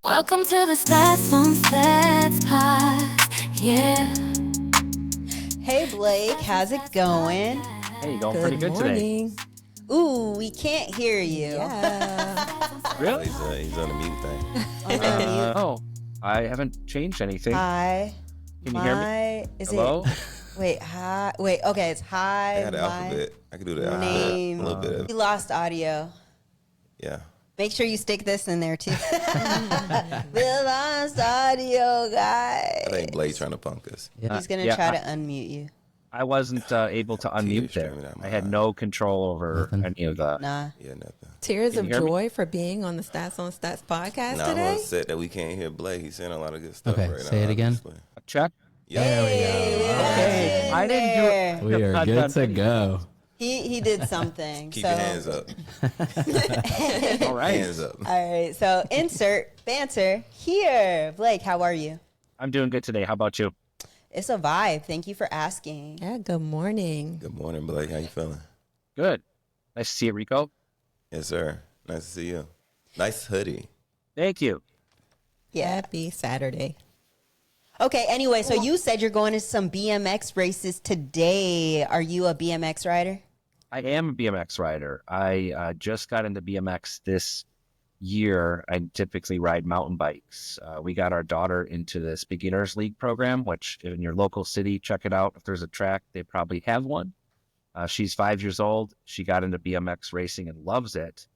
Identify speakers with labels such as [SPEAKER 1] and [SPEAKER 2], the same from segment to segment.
[SPEAKER 1] Welcome to the Stats on Stats Pod. Yeah.
[SPEAKER 2] Hey Blake, how's it going?
[SPEAKER 3] Hey, going pretty good today.
[SPEAKER 2] Ooh, we can't hear you.
[SPEAKER 4] Yeah.
[SPEAKER 3] Really?
[SPEAKER 4] He's on the mute thing.
[SPEAKER 3] Oh, I haven't changed anything.
[SPEAKER 2] Hi.
[SPEAKER 3] Can you hear me?
[SPEAKER 2] Is
[SPEAKER 3] Hello?
[SPEAKER 2] Wait, hi. Wait, okay, it's hi.
[SPEAKER 4] I got the alphabet. I can do the
[SPEAKER 2] name.
[SPEAKER 4] alphabet. A little bit of
[SPEAKER 2] We lost audio.
[SPEAKER 4] yeah.
[SPEAKER 2] Make sure you stick this in there too. We lost audio, guys.
[SPEAKER 4] I think Blake's trying to punk us.
[SPEAKER 2] He's gonna try to unmute you.
[SPEAKER 3] I wasn't able to unmute there. I had no control over any of the.
[SPEAKER 2] Nah.
[SPEAKER 4] Yeah, nothing.
[SPEAKER 5] Tears
[SPEAKER 3] Can
[SPEAKER 5] of
[SPEAKER 3] you hear me?
[SPEAKER 5] joy for being on the Stats on Stats podcast
[SPEAKER 4] Now I'm
[SPEAKER 5] today.
[SPEAKER 4] upset that we can't hear Blake. He's saying a lot of good stuff
[SPEAKER 6] Okay,
[SPEAKER 4] right now.
[SPEAKER 6] say it again.
[SPEAKER 4] obviously.
[SPEAKER 3] Check.
[SPEAKER 4] Yeah.
[SPEAKER 3] Okay, I didn't do it.
[SPEAKER 6] We are good to go.
[SPEAKER 2] He did something.
[SPEAKER 4] Keep
[SPEAKER 2] so.
[SPEAKER 4] your hands up.
[SPEAKER 3] All right.
[SPEAKER 4] Hands up.
[SPEAKER 2] All right, so insert banter here. Blake, how are you?
[SPEAKER 3] I'm doing good today. How about you?
[SPEAKER 2] It's a vibe. Thank you for asking.
[SPEAKER 5] Yeah, good morning.
[SPEAKER 4] Good morning, Blake. How you feeling?
[SPEAKER 3] Good. Nice to see you, Rico.
[SPEAKER 4] Yes, sir. Nice to see you. Nice hoodie.
[SPEAKER 3] Thank you.
[SPEAKER 2] Yeah.
[SPEAKER 5] Happy Saturday.
[SPEAKER 2] Okay, anyway, so you said you're going to some BMX races today. Are you a BMX rider?
[SPEAKER 3] I am a BMX rider. I just got into BMX this year. I typically ride mountain bikes. We got our daughter into this beginners league program, which in your local city, check it out. If there's a track, they probably have one. She's 5 years old. She got into BMX racing and loves it.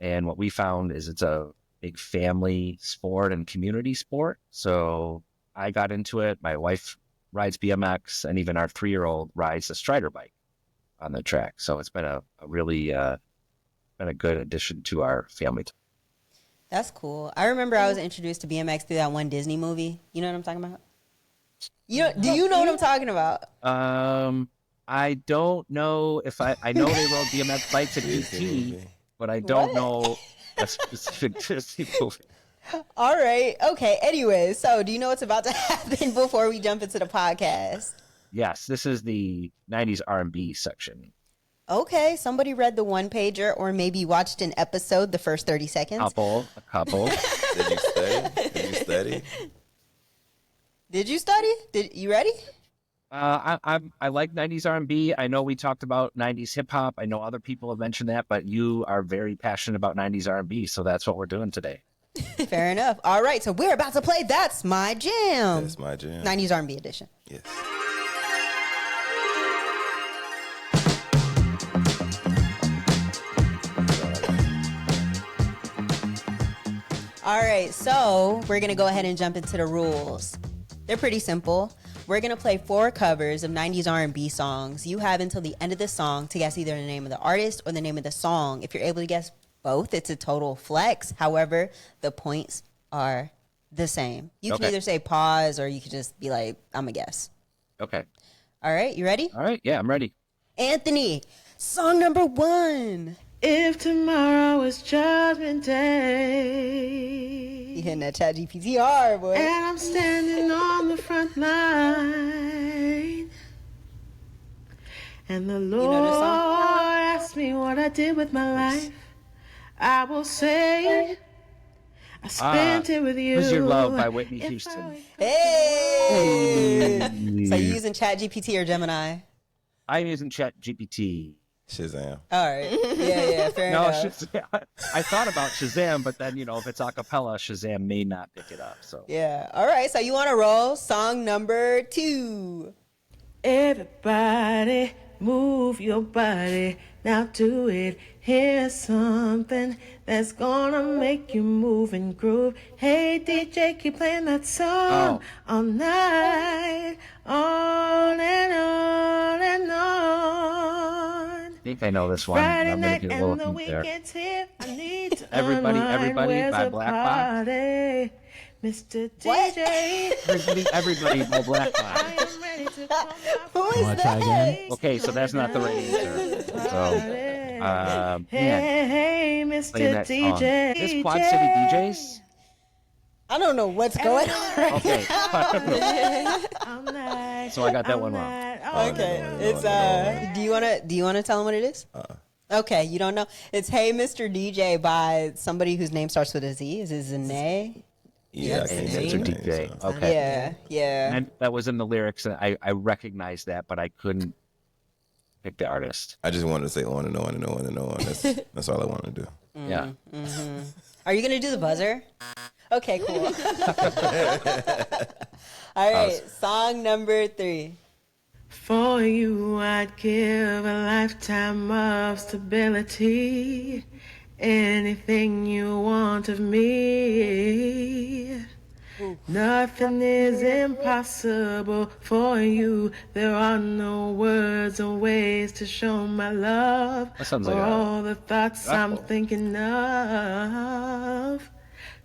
[SPEAKER 3] And what we found is it's a big family sport and community sport. So I got into it. My wife rides BMX, and even our 3-year-old rides a Strider bike on the track. So it's been a really been a good addition to our family.
[SPEAKER 2] That's cool. I remember I was introduced to BMX through that one Disney movie. You know what I'm talking about? Do you know what I'm talking about?
[SPEAKER 3] I don't know if I know they rode BMX bikes at
[SPEAKER 4] Disney
[SPEAKER 3] ET,
[SPEAKER 4] movie.
[SPEAKER 3] but I don't know a specific Disney movie.
[SPEAKER 2] All right. Okay. Anyway, so do you know what's about to happen before we jump into the podcast?
[SPEAKER 3] Yes, this is the 90s R&B section.
[SPEAKER 2] Okay. Somebody read the one pager or maybe watched an episode the first 30 seconds.
[SPEAKER 3] A couple.
[SPEAKER 4] Did you study? Did you study?
[SPEAKER 2] Did you study? You ready?
[SPEAKER 3] I like 90s R&B. I know we talked about 90s hip hop. I know other people have mentioned that, but you are very passionate about 90s R&B, so that's what we're doing today.
[SPEAKER 2] Fair enough. All right. So we're about to play That's My Jam.
[SPEAKER 4] That's my jam.
[SPEAKER 2] 90s R&B edition.
[SPEAKER 4] Yes.
[SPEAKER 2] All right, so we're going to go ahead and jump into the rules. They're pretty simple. We're going to play 4 covers of 90s R&B songs. You have until the end of the song to guess either the name of the artist or the name of the song. If you're able to guess both, it's a total flex. However, the points are the same. You can either say pause or you can just be like, I'm a guess.
[SPEAKER 3] Okay.
[SPEAKER 2] All right, you ready?
[SPEAKER 3] All right. Yeah, I'm ready.
[SPEAKER 2] Anthony, song number 1.
[SPEAKER 7] If tomorrow is Judgment Day,
[SPEAKER 2] You hitting that chat GPT hard, boy.
[SPEAKER 7] and I'm standing on the front line, and the Lord
[SPEAKER 2] know this song?
[SPEAKER 7] asks me what I did with my life, I will say I spent it with you.
[SPEAKER 3] Who's Your Love by Whitney
[SPEAKER 7] If
[SPEAKER 3] Houston.
[SPEAKER 7] I-
[SPEAKER 2] Hey! So you using chat GPT or Gemini?
[SPEAKER 3] I'm using Chat GPT.
[SPEAKER 4] Shazam.
[SPEAKER 2] All right. Yeah, fair
[SPEAKER 3] No,
[SPEAKER 2] enough.
[SPEAKER 3] Shazam. I thought about Shazam, but then, if it's a cappella, Shazam may not pick it up. So
[SPEAKER 2] Yeah. All right. So you want to roll song number 2.
[SPEAKER 7] Everybody, move your body. Now do it. Here's something that's gonna make you move and groove. Hey DJ, keep playing that song all night, on and on and on.
[SPEAKER 3] I think I know this one.
[SPEAKER 7] Friday
[SPEAKER 3] I'm going
[SPEAKER 7] night
[SPEAKER 3] to get a
[SPEAKER 7] and
[SPEAKER 3] little
[SPEAKER 7] the
[SPEAKER 3] hint there.
[SPEAKER 7] weekend's here. I need to
[SPEAKER 3] Everybody,
[SPEAKER 7] unwind.
[SPEAKER 3] Everybody
[SPEAKER 7] Where's
[SPEAKER 3] by
[SPEAKER 7] the
[SPEAKER 3] Black Box?
[SPEAKER 7] party? Mr.
[SPEAKER 2] What?
[SPEAKER 7] DJ.
[SPEAKER 3] Everybody, by Black
[SPEAKER 7] I
[SPEAKER 3] Box.
[SPEAKER 7] am ready to come out.
[SPEAKER 2] Who is
[SPEAKER 6] Wanna try
[SPEAKER 2] that?
[SPEAKER 6] again?
[SPEAKER 3] Okay, so that's not the right answer. So, man,
[SPEAKER 7] Hey,
[SPEAKER 3] playing
[SPEAKER 7] Mr.
[SPEAKER 3] that song.
[SPEAKER 7] DJ.
[SPEAKER 3] Is this Quad City DJs?
[SPEAKER 2] I don't know what's going on right
[SPEAKER 3] Okay.
[SPEAKER 7] I'm not,
[SPEAKER 3] So I got that one wrong.
[SPEAKER 7] wrong.
[SPEAKER 2] Okay.
[SPEAKER 4] no,
[SPEAKER 2] It's
[SPEAKER 4] no.
[SPEAKER 2] do you want to tell them what it is? Okay, you don't know. It's Hey Mr. DJ by somebody whose name starts with a Z. Is it Zane?
[SPEAKER 4] Yeah, I
[SPEAKER 5] Same.
[SPEAKER 4] can't
[SPEAKER 3] That's a
[SPEAKER 4] think of
[SPEAKER 3] DJ.
[SPEAKER 4] names, so.
[SPEAKER 3] Okay.
[SPEAKER 2] Yeah.
[SPEAKER 3] And that was in the lyrics, and I recognized that, but I couldn't pick the artist.
[SPEAKER 4] I just wanted to say on and on and on and on. That's all I wanted to do.
[SPEAKER 3] Yeah.
[SPEAKER 2] Are you gonna do the buzzer? Okay, cool. All right, song number 3.
[SPEAKER 7] For you, I'd give a lifetime of stability. Anything you want of me. Nothing is impossible for you. There are no words or ways to show my love.
[SPEAKER 3] That sounds
[SPEAKER 7] for
[SPEAKER 3] like
[SPEAKER 7] all the thoughts I'm thinking of.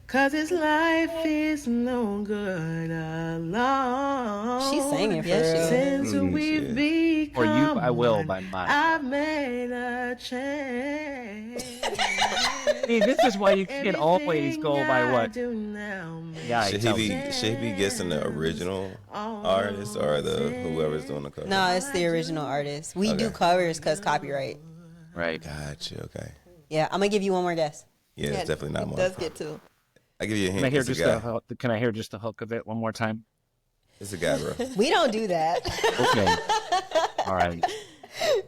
[SPEAKER 7] 'Cause this life is no good alone.
[SPEAKER 2] She's singing for
[SPEAKER 5] Yes, she
[SPEAKER 2] real.
[SPEAKER 5] is.
[SPEAKER 7] Since
[SPEAKER 4] Mm,
[SPEAKER 7] we've
[SPEAKER 4] shit.
[SPEAKER 7] become
[SPEAKER 3] For You, I Will
[SPEAKER 7] one,
[SPEAKER 3] by Monica.
[SPEAKER 7] I've made a change.
[SPEAKER 3] See, this is why you can always go by what? Yeah,
[SPEAKER 4] Should he be guessing the original artist or the whoever's doing the cover?
[SPEAKER 2] No, it's the original artist. We do
[SPEAKER 4] Okay.
[SPEAKER 2] covers because copyright.
[SPEAKER 3] Right.
[SPEAKER 4] Gotcha. Okay.
[SPEAKER 2] Yeah, I'm gonna give you one more guess.
[SPEAKER 4] Yeah, it's definitely not
[SPEAKER 5] It
[SPEAKER 4] mine.
[SPEAKER 5] does get to.
[SPEAKER 4] I give you a hint.
[SPEAKER 3] Can I hear
[SPEAKER 4] It's a
[SPEAKER 3] just
[SPEAKER 4] guy.
[SPEAKER 3] can I hear just the hook of it one more time?
[SPEAKER 4] It's a guy, bro.
[SPEAKER 2] We don't do that.
[SPEAKER 3] Okay. All right.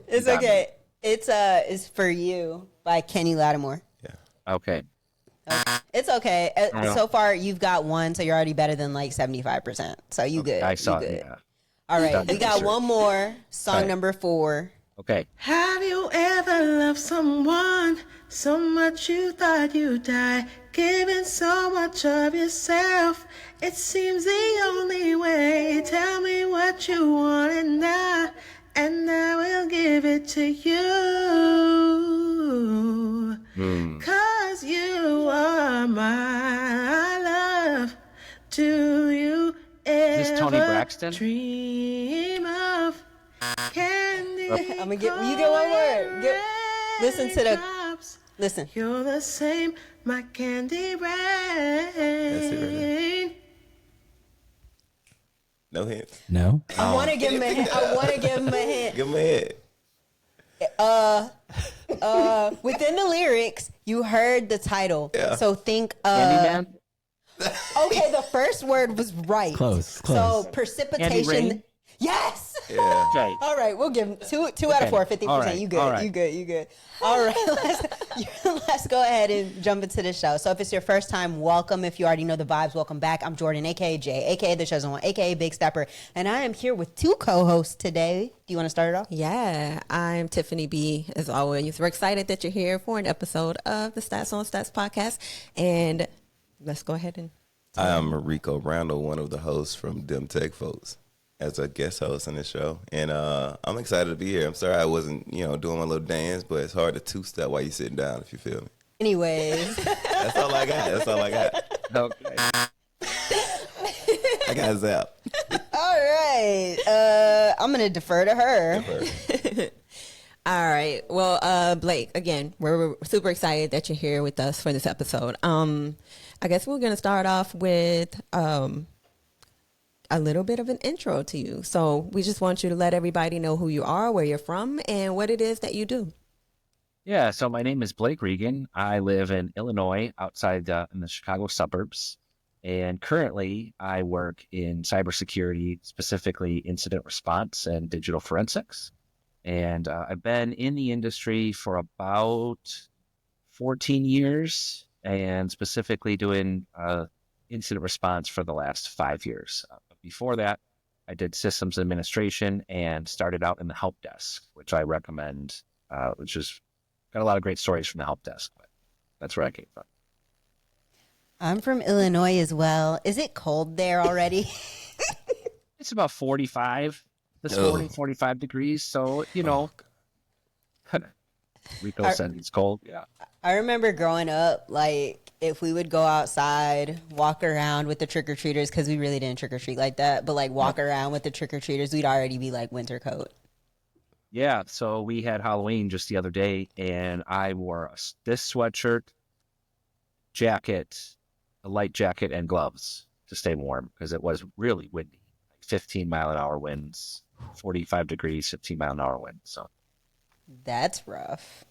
[SPEAKER 2] It's
[SPEAKER 3] got me.
[SPEAKER 2] okay. It's For You by Kenny Lattimore.
[SPEAKER 4] Yeah.
[SPEAKER 3] Okay.
[SPEAKER 2] It's okay.
[SPEAKER 3] Yeah.
[SPEAKER 2] So far, you've got one, so you're already better than like 75%. So you good.
[SPEAKER 3] I saw
[SPEAKER 2] you
[SPEAKER 3] it.
[SPEAKER 2] good.
[SPEAKER 3] Yeah.
[SPEAKER 2] All right,
[SPEAKER 3] Done
[SPEAKER 2] we
[SPEAKER 3] for
[SPEAKER 2] got
[SPEAKER 3] sure.
[SPEAKER 2] one more. Song
[SPEAKER 4] Right.
[SPEAKER 2] number 4.
[SPEAKER 3] Okay.
[SPEAKER 7] Have you ever loved someone so much you thought you'd die? Giving so much of yourself, it seems the only way. Tell me what you want and I will give it to you. 'Cause you are my love. Do you ever
[SPEAKER 3] this Toni Braxton?
[SPEAKER 7] dream of candy?
[SPEAKER 2] I'm gonna get you. Get one word. Listen to the.
[SPEAKER 7] raindrops?
[SPEAKER 2] Listen.
[SPEAKER 7] You're the same, my candy rain.
[SPEAKER 4] it right there. No hint.
[SPEAKER 6] No.
[SPEAKER 2] I want to give him a hint. I want to give him a hint.
[SPEAKER 4] Give him a hint.
[SPEAKER 2] Within the lyrics, you heard the title.
[SPEAKER 4] Yeah.
[SPEAKER 2] So think.
[SPEAKER 3] Candyman?
[SPEAKER 2] Okay, the first word was right.
[SPEAKER 6] Close,
[SPEAKER 2] So
[SPEAKER 6] close.
[SPEAKER 2] precipitation.
[SPEAKER 3] Rain?
[SPEAKER 2] Yes.
[SPEAKER 4] Yeah.
[SPEAKER 3] Okay.
[SPEAKER 2] All right, we'll give him two out of 4, 50%.
[SPEAKER 3] All right,
[SPEAKER 2] You good?
[SPEAKER 3] all right.
[SPEAKER 2] You good? You good? All right, let's go ahead and jump into the show. So if it's your first time, welcome. If you already know the vibes, welcome back. I'm Jordan, aka Jay, aka the Chosen One, aka Big Stepper, and I am here with 2 co-hosts today. Do you want to start it off?
[SPEAKER 5] Yeah, I'm Tiffany B. As always, we're excited that you're here for an episode of the Stats on Stats podcast. And let's go ahead and.
[SPEAKER 4] I'm Rico Randall, one of the hosts from Dem Tech Folks, as a guest host on the show. And I'm excited to be here. I'm sorry I wasn't, doing my little dance, but it's hard to two-step while you're sitting down, if you feel me.
[SPEAKER 2] Anyways,
[SPEAKER 4] That's all I got.
[SPEAKER 3] Okay.
[SPEAKER 4] I got zapped.
[SPEAKER 2] all right. I'm gonna defer to her.
[SPEAKER 5] All right. Well, Blake, again, we're super excited that you're here with us for this episode. I guess we're going to start off with a little bit of an intro to you. So we just want you to let everybody know who you are, where you're from, and what it is that you do.
[SPEAKER 3] Yeah, so my name is Blake Regan. I live in Illinois, outside in the Chicago suburbs. And currently, I work in cybersecurity, specifically incident response and digital forensics. And I've been in the industry for about 14 years, and specifically doing incident response for the last 5 years. Before that, I did systems administration and started out in the help desk, which I recommend, which is got a lot of great stories from the help desk, but that's where I came from.
[SPEAKER 2] I'm from Illinois as well. Is it cold there already?
[SPEAKER 3] It's about 45 this morning, 45 degrees. So, Rico said it's cold. Yeah.
[SPEAKER 2] I remember growing up, like, if we would go outside, walk around with the trick-or-treaters, because we really didn't trick-or-treat like that, but, like, walk around with the trick-or-treaters, we'd already be, like, winter coat.
[SPEAKER 3] Yeah. So we had Halloween just the other day, and I wore this sweatshirt, jacket, a light jacket, and gloves to stay warm because it was really windy. 15-mile-an-hour winds, 45 degrees, 15-mile-an-hour wind. So
[SPEAKER 2] That's rough.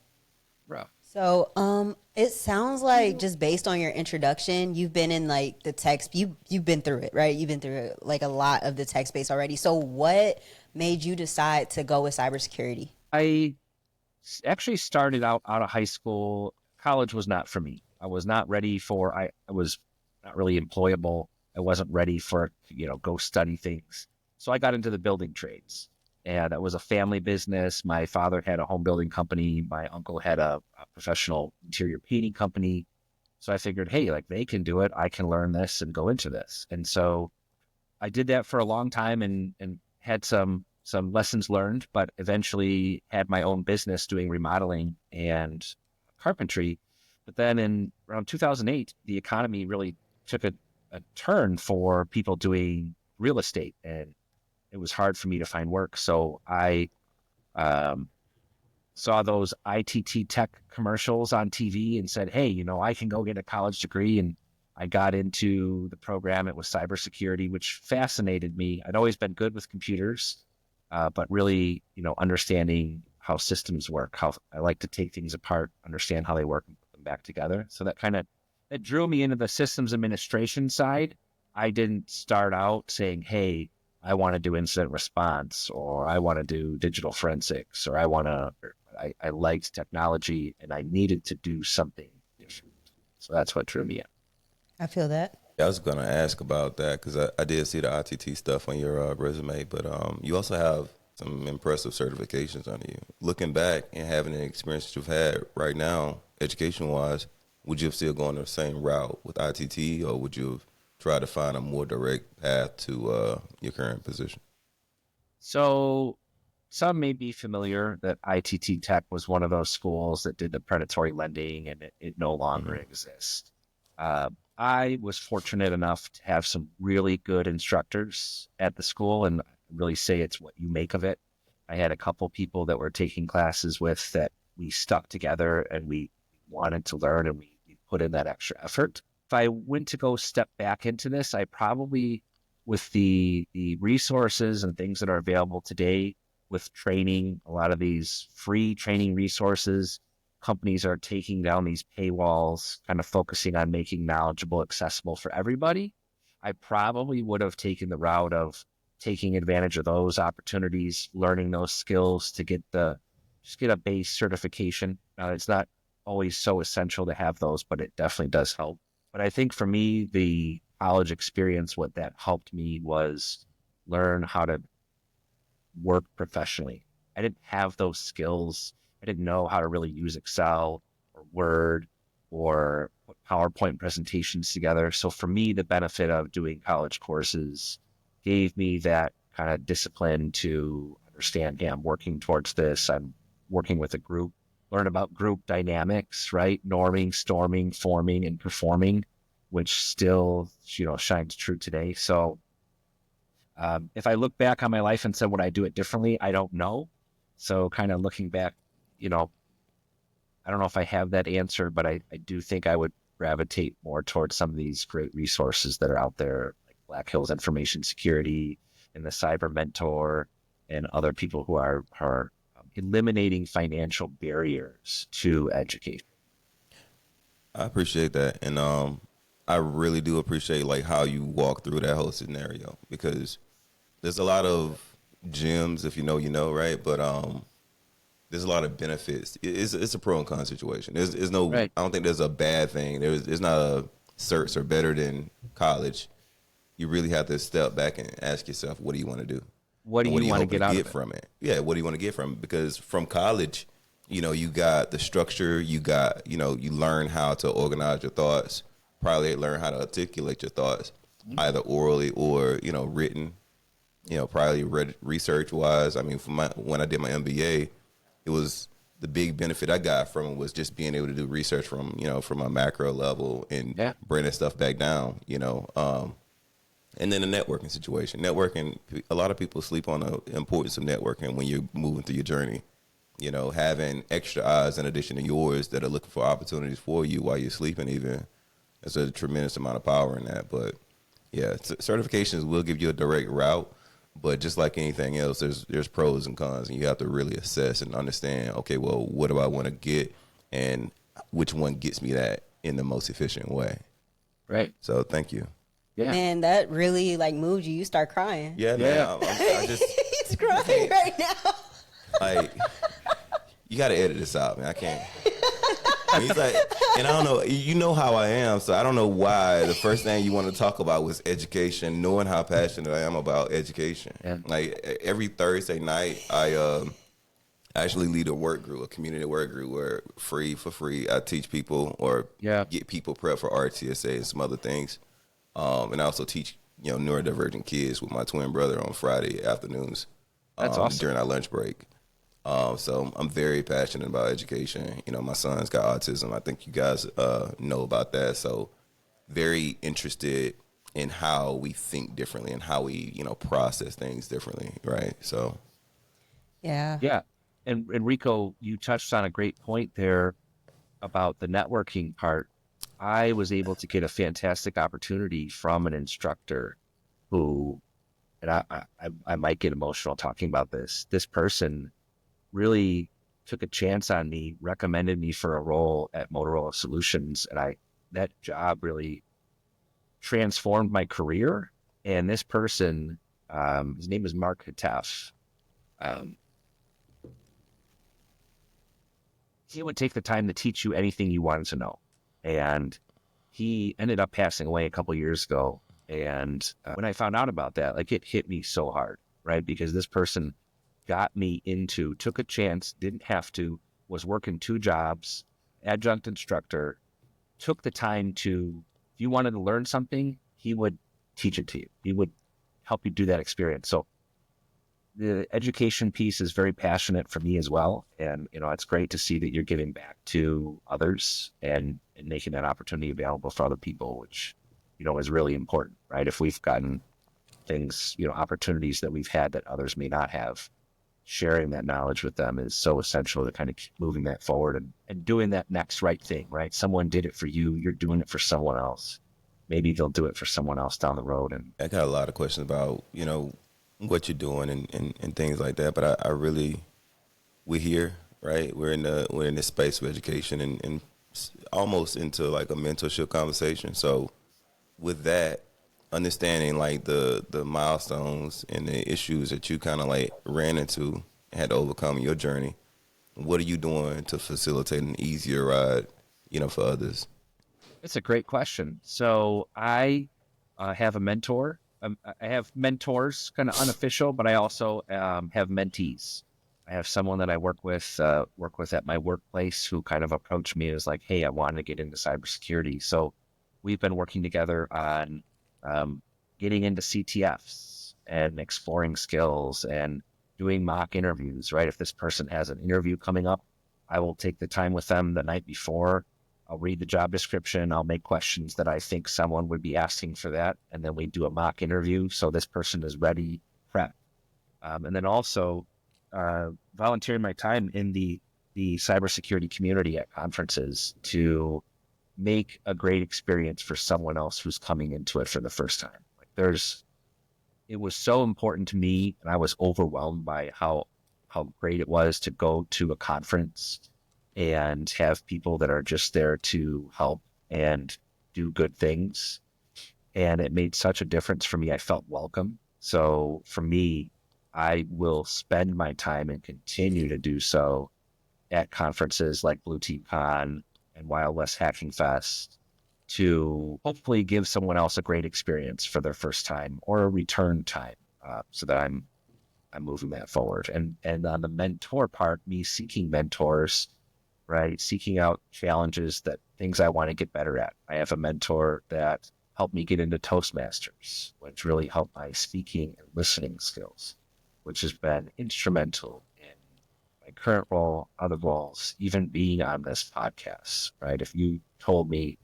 [SPEAKER 3] rough.
[SPEAKER 2] So, it sounds like just based on your introduction, you've been in like the tech, you've been through it, right? You've been through like a lot of the tech space already. So, what made you decide to go with cybersecurity?
[SPEAKER 3] I actually started out of high school. College was not for me. I was not ready for, I was not really employable. I wasn't ready for, go study things. So I got into the building trades, and it was a family business. My father had a home building company. My uncle had a professional interior painting company. So I figured, hey, like they can do it. I can learn this and go into this. And so I did that for a long time and had some lessons learned, but eventually had my own business doing remodeling and carpentry. But then in around 2008, the economy really took a turn for people doing real estate, and it was hard for me to find work. So I um, saw those ITT tech commercials on TV and said, hey, I can go get a college degree. And I got into the program. It was cybersecurity, which fascinated me. I'd always been good with computers, but really, understanding how systems work, how I like to take things apart, understand how they work and put them back together. So that drew me into the systems administration side. I didn't start out saying, hey, I want to do incident response, or I want to do digital forensics, or I liked technology and I needed to do something different. So that's what drew me in.
[SPEAKER 2] I feel that.
[SPEAKER 4] I was going to ask about that because I did see the ITT stuff on your resume, but you also have some impressive certifications under you. Looking back and having the experience that you've had right now, education-wise, would you have still gone the same route with ITT, or would you have tried to find a more direct path to your current position?
[SPEAKER 3] So some may be familiar that ITT Tech was one of those schools that did the predatory lending, and it no longer exists. I was fortunate enough to have some really good instructors at the school, and really say it's what you make of it. I had a couple people that were taking classes with that we stuck together and we wanted to learn, and we put in that extra effort. If I went to go step back into this, I probably, with the resources and things that are available today with training, a lot of these free training resources, companies are taking down these paywalls, kind of focusing on making knowledgeable accessible for everybody. I probably would have taken the route of taking advantage of those opportunities, learning those skills to just get a base certification. Now, it's not always so essential to have those, but it definitely does help. But I think for me, the college experience, what that helped me was learn how to work professionally. I didn't have those skills. I didn't know how to really use Excel or Word or put PowerPoint presentations together. So for me, the benefit of doing college courses gave me that kind of discipline to understand, yeah, I'm working towards this. I'm working with a group, learn about group dynamics, right? Norming, storming, forming, and performing, which still, shines true today. So if I look back on my life and said, would I do it differently? I don't know. So kind of looking back, I don't know if I have that answer, but I do think I would gravitate more towards some of these great resources that are out there, like Black Hills Information Security and the Cyber Mentor and other people who are eliminating financial barriers to education.
[SPEAKER 4] I appreciate that. And I really do appreciate like how you walk through that whole scenario, because there's a lot of gems, if you know, right? But there's a lot of benefits. It's a pro and con situation. There's no, right. I don't think there's a bad thing. There's not a certs are better than college. You really have to step back and ask yourself, what do you want to do?
[SPEAKER 3] What do you want to get out of it?
[SPEAKER 4] From it? Yeah, what do you want to get from it? Because from college, you got the structure, you learn how to organize your thoughts, probably learn how to articulate your thoughts, either orally or, written, probably research wise. I mean, when I did my MBA, it was the big benefit I got from it was just being able to do research from a macro level and bringing stuff back down, and then the networking situation. Networking, a lot of people sleep on the importance of networking when you're moving through your journey. Having extra eyes in addition to yours that are looking for opportunities for you while you're sleeping even. There's a tremendous amount of power in that. But, yeah, certifications will give you a direct route. But just like anything else, there's pros and cons, and you have to really assess and understand, okay, well, what do I want to get? And which one gets me that in the most efficient way.
[SPEAKER 3] Right.
[SPEAKER 4] So thank you.
[SPEAKER 3] Yeah.
[SPEAKER 2] Man, that really like moved you. You start crying.
[SPEAKER 4] Yeah, man. I just
[SPEAKER 2] He's crying right now.
[SPEAKER 4] like, you got to edit this out, man. I can't. He's like, and I don't know, you know how I am, so I don't know why the first thing you want to talk about was education, knowing how passionate I am about education.
[SPEAKER 3] Yeah.
[SPEAKER 4] Like every Thursday night, I actually lead a work group, a community work group where for free, I teach people or get people prepped for RTSA and some other things. And I also teach, neurodivergent kids with my twin brother on Friday afternoons.
[SPEAKER 3] That's awesome.
[SPEAKER 4] During our lunch break. So I'm very passionate about education. My son's got autism. I think you guys know about that. So very interested in how we think differently and how we, process things differently, right? So.
[SPEAKER 2] Yeah.
[SPEAKER 3] Yeah. And Rico, you touched on a great point there about the networking part. I was able to get a fantastic opportunity from an instructor who, and I might get emotional talking about this. This person really took a chance on me, recommended me for a role at Motorola Solutions, and that job really transformed my career. And this person, his name is Mark Hatef. He would take the time to teach you anything you wanted to know. And he ended up passing away a couple years ago. And when I found out about that, like, it hit me so hard, right? Because this person got me took a chance, didn't have to, was working 2 jobs, adjunct instructor, took the time to, if you wanted to learn something, he would teach it to you. He would help you do that experience. So the education piece is very passionate for me as well. And, it's great to see that you're giving back to others and making that opportunity available for other people, which, is really important, right? If we've gotten things, opportunities that we've had that others may not have, sharing that knowledge with them is so essential to kind of keep moving that forward and doing that next right thing, right? Someone did it for you. You're doing it for someone else. Maybe they'll do it for someone else down the road. And
[SPEAKER 4] I got a lot of questions about, what you're doing and things like that. But I really, we're here, right? We're in this space of education and almost into like a mentorship conversation. So with that, understanding like the milestones and the issues that you kind of like ran into, had to overcome in your journey, what are you doing to facilitate an easier ride, for others?
[SPEAKER 3] It's a great question. So I have a mentor. I have mentors, kind of unofficial, but I also have mentees. I have someone that I work with at my workplace who kind of approached me as like, hey, I want to get into cybersecurity. So we've been working together on getting into CTFs and exploring skills and doing mock interviews, right? If this person has an interview coming up, I will take the time with them the night before. I'll read the job description. I'll make questions that I think someone would be asking for that. And then we do a mock interview. So this person is ready, prepped. And then also volunteering my time in the cybersecurity community at conferences to make a great experience for someone else who's coming into it for the first time. Like it was so important to me, and I was overwhelmed by how great it was to go to a conference and have people that are just there to help and do good things. And it made such a difference for me. I felt welcome. So for me, I will spend my time and continue to do so at conferences like Blue Team Con and Wild West Hacking Fest to hopefully give someone else a great experience for their first time or a return time, so that I'm moving that forward. And on the mentor part, me seeking mentors, right? Seeking out challenges, things I want to get better at. I have a mentor that helped me get into Toastmasters, which really helped my speaking and listening skills, which has been instrumental in my current role, other roles, even being on this podcast, right? If you told me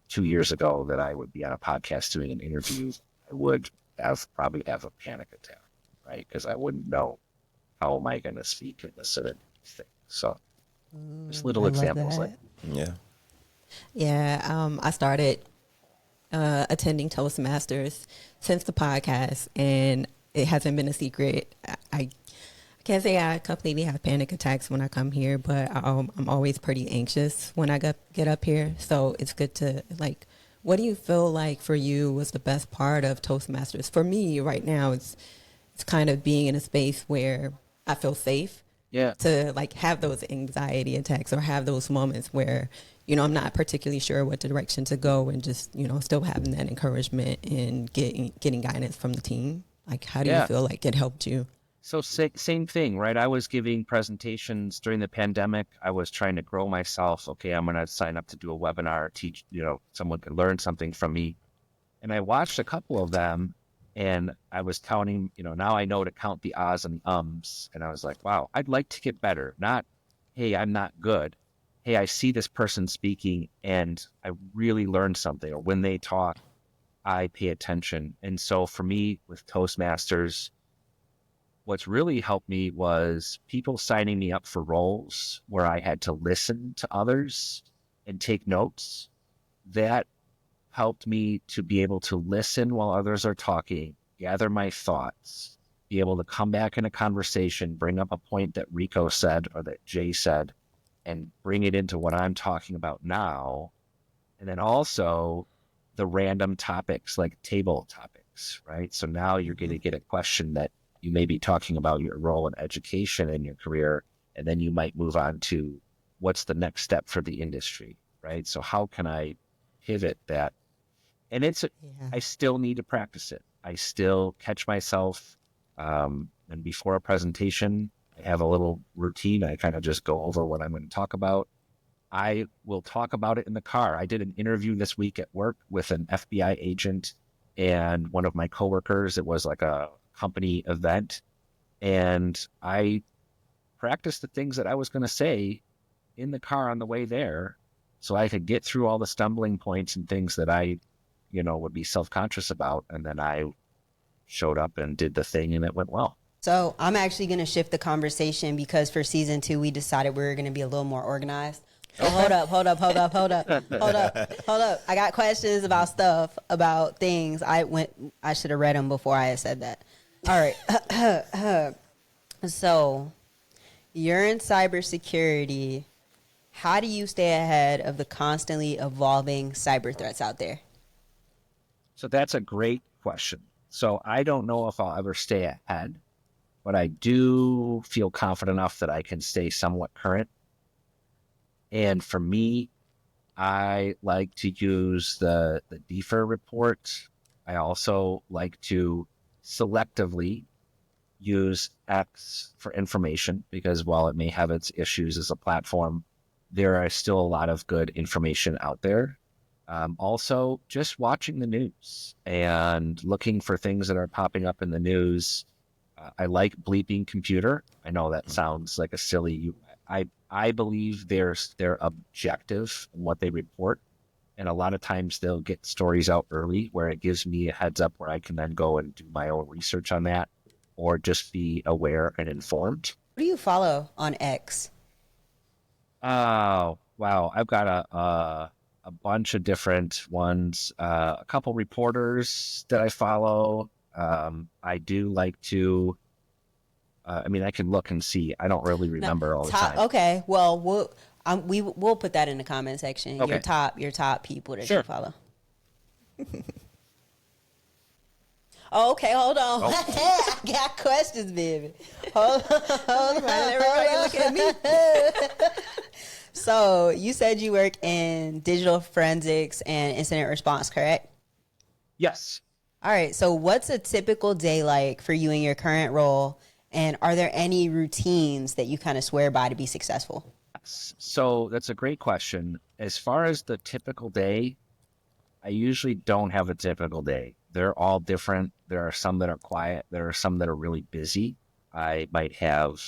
[SPEAKER 3] 2 years ago that I would be on a podcast doing an interview, I would probably have a panic attack, right? Because I wouldn't know how am I going to speak and listen to these things. So just little examples like
[SPEAKER 5] I started attending Toastmasters since the podcast, and it hasn't been a secret. Can't say I completely have panic attacks when I come here, but I'm always pretty anxious when I get up here. So it's good to like. What do you feel like for you was the best part of Toastmasters? For me, right now, it's kind of being in a space where I feel safe.
[SPEAKER 3] Yeah.
[SPEAKER 5] To like have those anxiety attacks or have those moments where, you know, I'm not particularly sure what direction to go, and just, you know, still having that encouragement and getting guidance from the team. Like, how do you feel like it helped you?
[SPEAKER 3] So same thing, right? I was giving presentations during the pandemic. I was trying to grow myself. Okay, I'm going to sign up to do a webinar, teach, you know, someone can learn something from me. And I watched a couple of them, and I was counting, you know, now I know to count the ahs and the ums. And I was like, wow, I'd like to get better. Not, hey, I'm not good. Hey, I see this person speaking and I really learned something. Or when they talk, I pay attention. And so for me with Toastmasters, what's really helped me was people signing me up for roles where I had to listen to others and take notes. That helped me to be able to listen while others are talking, gather my thoughts, be able to come back in a conversation, bring up a point that Rico said or that Jay said, and bring it into what I'm talking about now. And then also the random topics like table topics, right? So now you're going to get a question that you may be talking about your role in education in your career, and then you might move on to what's the next step for the industry, right? So how can I pivot that? And I still need to practice it. I still catch myself. And before a presentation, I have a little routine. I kind of just go over what I'm going to talk about. I will talk about it in the car. I did an interview this week at work with an FBI agent and one of my coworkers. It was like a company event. And I practiced the things that I was going to say in the car on the way there so I could get through all the stumbling points and things that I, you know, would be self-conscious about. And then I showed up and did the thing and it went well.
[SPEAKER 2] So I'm actually going to shift the conversation because for season 2, we decided we were going to be a little more organized. Oh, hold up. I got questions about stuff, about things. I should have read them before I had said that. All right. So you're in cybersecurity. How do you stay ahead of the constantly evolving cyber threats out there?
[SPEAKER 3] So that's a great question. So I don't know if I'll ever stay ahead, but I do feel confident enough that I can stay somewhat current. And for me, I like to use the DFIR report. I also like to selectively use X for information because while it may have its issues as a platform, there are still a lot of good information out there. Also, just watching the news and looking for things that are popping up in the news. I like bleeping computer. I know that sounds like a silly. I believe they're objective in what they report, and a lot of times they'll get stories out early where it gives me a heads up where I can then go and do my own research on that, or just be aware and informed.
[SPEAKER 2] Who do you follow on X?
[SPEAKER 3] Oh wow, I've got a bunch of different ones. A couple reporters that I follow. I do like to. I mean, I can look and see. I don't really remember all the time.
[SPEAKER 2] Okay, well, we'll put that in the comment section.
[SPEAKER 3] Okay.
[SPEAKER 2] Your top people that
[SPEAKER 3] Sure.
[SPEAKER 2] you follow. Oh, okay, hold on.
[SPEAKER 3] Oh.
[SPEAKER 2] I got questions, baby. Hold on. Everybody look at me. So you said you work in digital forensics and incident response, correct?
[SPEAKER 3] Yes.
[SPEAKER 2] All right. So what's a typical day like for you in your current role? And are there any routines that you kind of swear by to be successful?
[SPEAKER 3] So that's a great question. As far as the typical day, I usually don't have a typical day. They're all different. There are some that are quiet. There are some that are really busy. I might have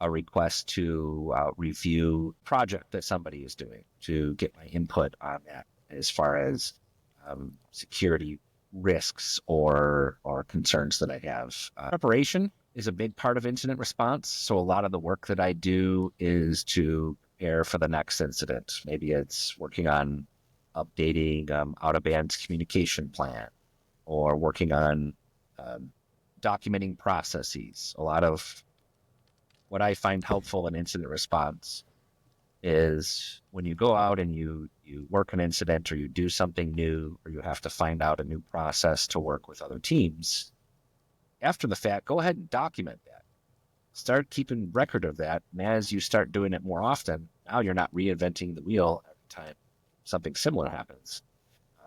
[SPEAKER 3] a request to review a project that somebody is doing to get my input on that as far as security risks or concerns that I have. Preparation is a big part of incident response. So a lot of the work that I do is to prepare for the next incident. Maybe it's working on updating out-of-band communication plan or working on documenting processes. A lot of what I find helpful in incident response is when you go out and you work an incident or you do something new or you have to find out a new process to work with other teams, after the fact, go ahead and document that. Start keeping record of that. And as you start doing it more often, now you're not reinventing the wheel every time something similar happens.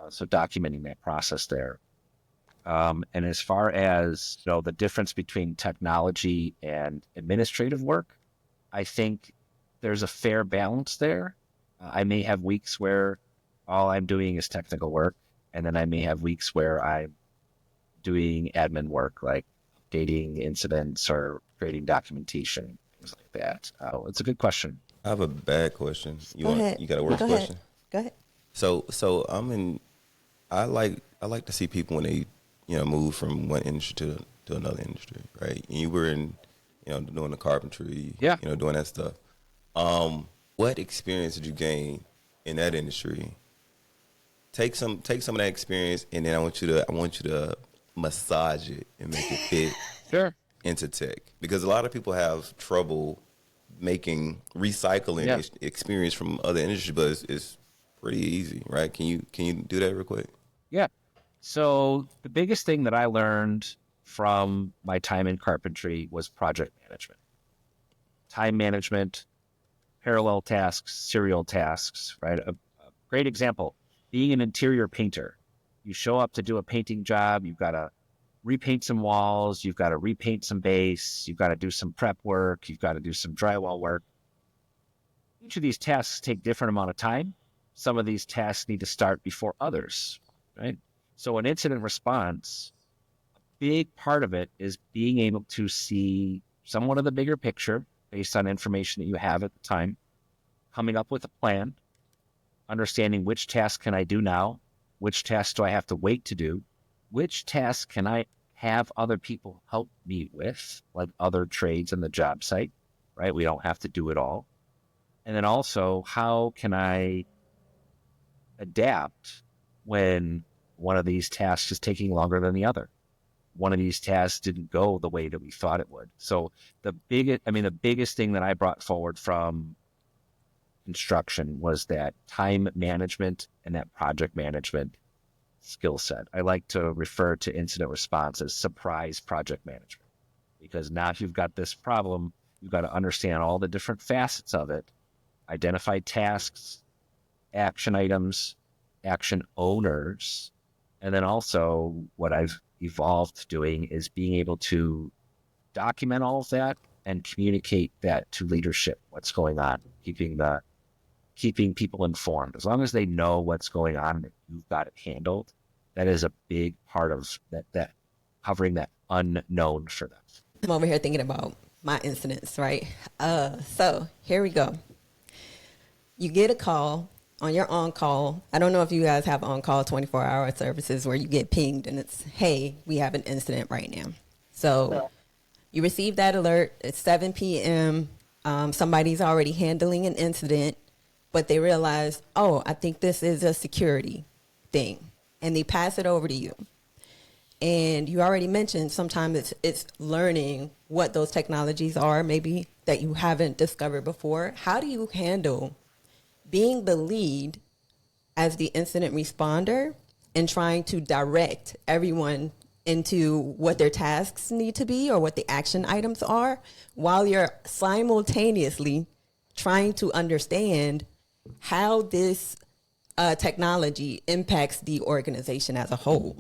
[SPEAKER 3] So documenting that process there. And as far as the difference between technology and administrative work, I think there's a fair balance there. I may have weeks where all I'm doing is technical work, and then I may have weeks where I'm doing admin work, like updating incidents or creating documentation, things like that. It's a good question.
[SPEAKER 4] I have a bad question. You got a worse
[SPEAKER 5] Go
[SPEAKER 4] question?
[SPEAKER 5] ahead.
[SPEAKER 4] So I like to see people when they move from one industry to another industry, right? And you were in doing the carpentry, doing that stuff. What experience did you gain in that industry? Take some of that experience, and then I want you to massage it and make it fit
[SPEAKER 3] Sure.
[SPEAKER 4] into tech, because a lot of people have trouble recycling experience from other industries, but it's pretty easy, right? Can you do that real quick?
[SPEAKER 3] Yeah. So the biggest thing that I learned from my time in carpentry was project management, time management, parallel tasks, serial tasks, right? A great example, being an interior painter. You show up to do a painting job, you've got to repaint some walls, you've got to repaint some base, you've got to do some prep work, you've got to do some drywall work. Each of these tasks take different amount of time. Some of these tasks need to start before others, right? So in incident response, a big part of it is being able to see somewhat of the bigger picture based on information that you have at the time, coming up with a plan, understanding which task can I do now, which tasks do I have to wait to do, which tasks can I have other people help me with, like other trades in the job site, right? We don't have to do it all. And then also, how can I adapt when one of these tasks is taking longer than the other? One of these tasks didn't go the way that we thought it would. So the biggest thing that I brought forward from construction was that time management and that project management skill set. I like to refer to incident response as surprise project management, because now if you've got this problem, you've got to understand all the different facets of it, identify tasks, action items, action owners, and then also what I've evolved doing is being able to document all of that and communicate that to leadership, what's going on, keeping people informed. As long as they know what's going on, that you've got it handled, that is a big part of that covering that unknown for them.
[SPEAKER 5] I'm over here thinking about my incidents, right? So here we go. You get a call on your on-call. I don't know if you guys have on-call 24-hour services where you get pinged and it's, hey, we have an incident right now. So you receive that alert. It's 7 p.m. Somebody's already handling an incident, but they realize, oh, I think this is a security thing. And they pass it over to you. And you already mentioned sometimes it's learning what those technologies are, maybe that you haven't discovered before. How do you handle being the lead as the incident responder and trying to direct everyone into what their tasks need to be or what the action items are, while you're simultaneously trying to understand how this technology impacts the organization as a whole?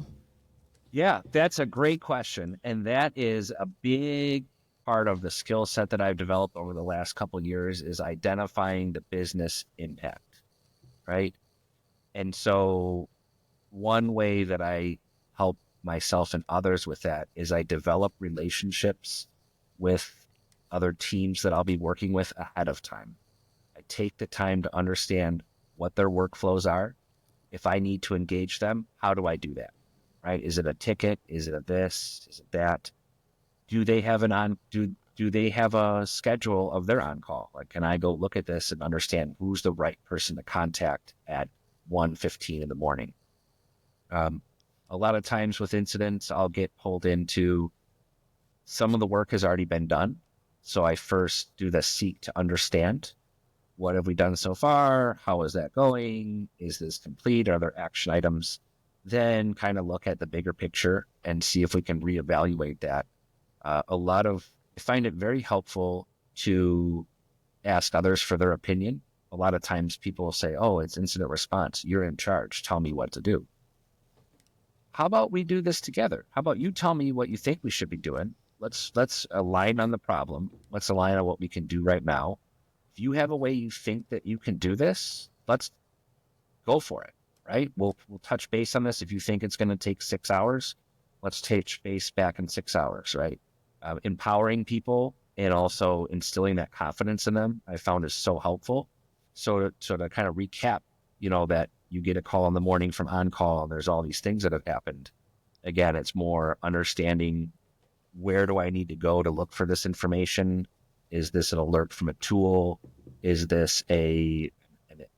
[SPEAKER 3] Yeah, that's a great question. And that is a big part of the skill set that I've developed over the last couple of years, is identifying the business impact, right? And so one way that I help myself and others with that is I develop relationships with other teams that I'll be working with ahead of time. I take the time to understand what their workflows are. If I need to engage them, how do I do that? Right? Is it a ticket? Is it a this? Is it that? Do they have do they have a schedule of their on-call? Like, can I go look at this and understand who's the right person to contact at 1:15 in the morning? A lot of times with incidents, I'll get pulled into some of the work has already been done. So I first do the seek to understand. What have we done so far? How is that going? Is this complete? Are there action items? Then kind of look at the bigger picture and see if we can reevaluate that. I find it very helpful to ask others for their opinion. A lot of times people will say, oh, it's incident response. You're in charge. Tell me what to do. How about we do this together? How about you tell me what you think we should be doing? Let's align on the problem. Let's align on what we can do right now. If you have a way you think that you can do this, let's go for it, right? We'll touch base on this. If you think it's going to take 6 hours, let's touch base back in 6 hours, right? Empowering people and also instilling that confidence in them, I found is so helpful. So to kind of recap, that you get a call in the morning from on-call and there's all these things that have happened. Again, it's more understanding, where do I need to go to look for this information? Is this an alert from a tool? Is this an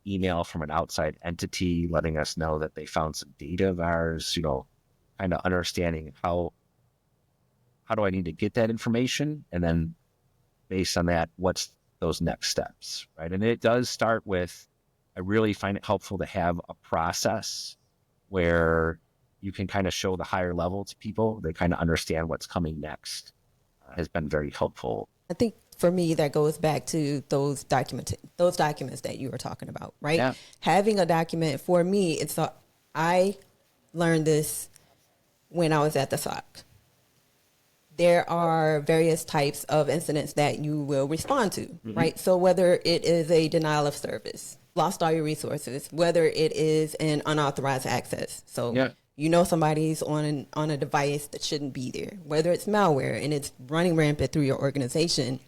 [SPEAKER 3] email from an outside entity letting us know that they found some data of ours? Kind of understanding how do I need to get that information? And then based on that, what's those next steps, right? And it does start with, I really find it helpful to have a process where you can kind of show the higher level to people. They kind of understand what's coming next. Has been very helpful.
[SPEAKER 5] I think for me, that goes back to those documents that you were talking about, right?
[SPEAKER 3] Yeah.
[SPEAKER 5] Having a document, for me, I learned this when I was at the SOC. There are various types of incidents that you will respond to, right? So whether it is a denial of service, lost all your resources, whether it is an unauthorized access. So somebody's on a device that shouldn't be there, whether it's malware and it's running rampant through your organization,